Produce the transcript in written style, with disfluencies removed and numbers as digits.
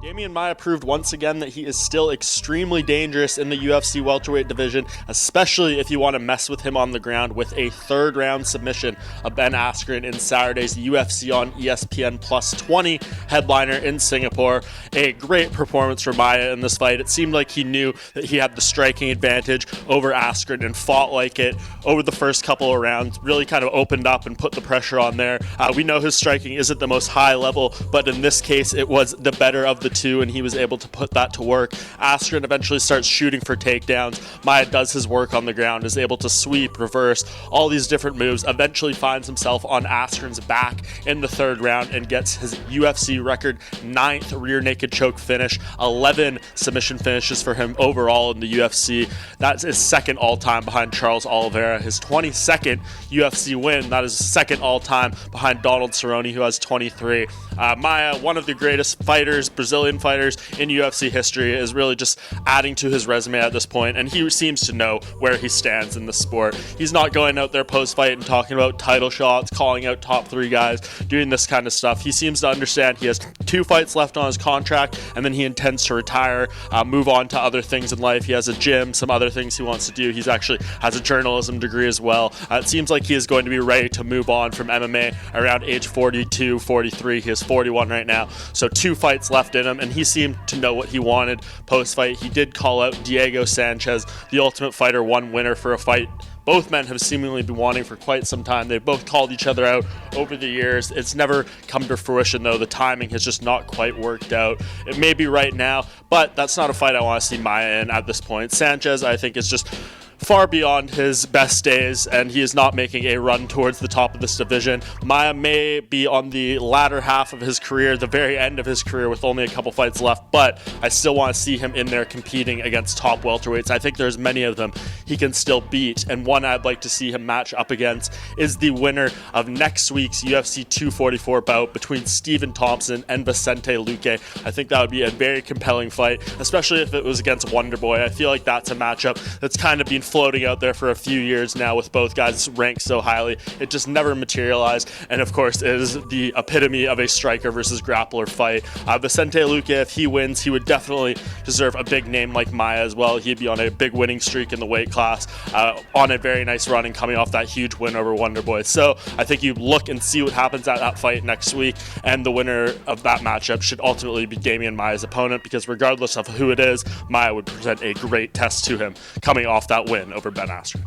Demian Maia proved once again that he is still extremely dangerous in the UFC welterweight division, especially if you want to mess with him on the ground with a third-round submission of Ben Askren in Saturday's UFC on ESPN Plus 20 headliner in Singapore. A great performance for Maia in this fight. It seemed like he knew that he had the striking advantage over Askren and fought like it over the first couple of rounds, really kind of opened up and put the pressure on there. We know his striking isn't the most high level, but in this case it was the better of the two, and he was able to put that to work. Askren eventually starts shooting for takedowns. Maia does his work on the ground, is able to sweep, reverse, all these different moves, eventually finds himself on Askren's back in the third round and gets his UFC record 9th rear naked choke finish, 11 submission finishes for him overall in the UFC. That's his second all-time behind Charles Oliveira, his 22nd UFC win. That is second all-time behind Donald Cerrone, who has 23. Maia, one of the greatest fighters, Brazilian fighters in UFC history, is really just adding to his resume at this point, and he seems to know where he stands in the sport. He's not going out there post-fight and talking about title shots, calling out top 3 guys, doing this kind of stuff. He seems to understand he has 2 fights left on his contract, and then he intends to retire, move on to other things in life. He has a gym, some other things he wants to do. He's actually has a journalism degree as well. It seems like he is going to be ready to move on from MMA around age 42, 43. He is 41 right now, so 2 fights left in him, and he seemed to know what he wanted post-fight. He did call out Diego Sanchez, the Ultimate Fighter 1 winner, for a fight both men have seemingly been wanting for quite some time. They've both called each other out over the years. It's never come to fruition, though. The timing has just not quite worked out. It may be right now, but that's not a fight I want to see Maia in at this point. Sanchez, I think, is just far beyond his best days, and he is not making a run towards the top of this division. Maia may be on the latter half of his career, the very end of his career, with only a couple fights left, but I still want to see him in there competing against top welterweights. I think there's many of them he can still beat, and one I'd like to see him match up against is the winner of next week's UFC 244 bout between Stephen Thompson and Vicente Luque. I think that would be a very compelling fight, especially if it was against Wonderboy. I feel like that's a matchup that's kind of been floating out there for a few years now, with both guys ranked so highly. It just never materialized, and of course it is the epitome of a striker versus grappler fight. Vicente Luque, if he wins, he would definitely deserve a big name like Maia as well. He'd be on a big winning streak in the weight class, on a very nice run, and coming off that huge win over Wonderboy. So I think you look and see what happens at that fight next week, and the winner of that matchup should ultimately be Demian Maia's opponent, because regardless of who it is, Maia would present a great test to him coming off that win over Ben Askren.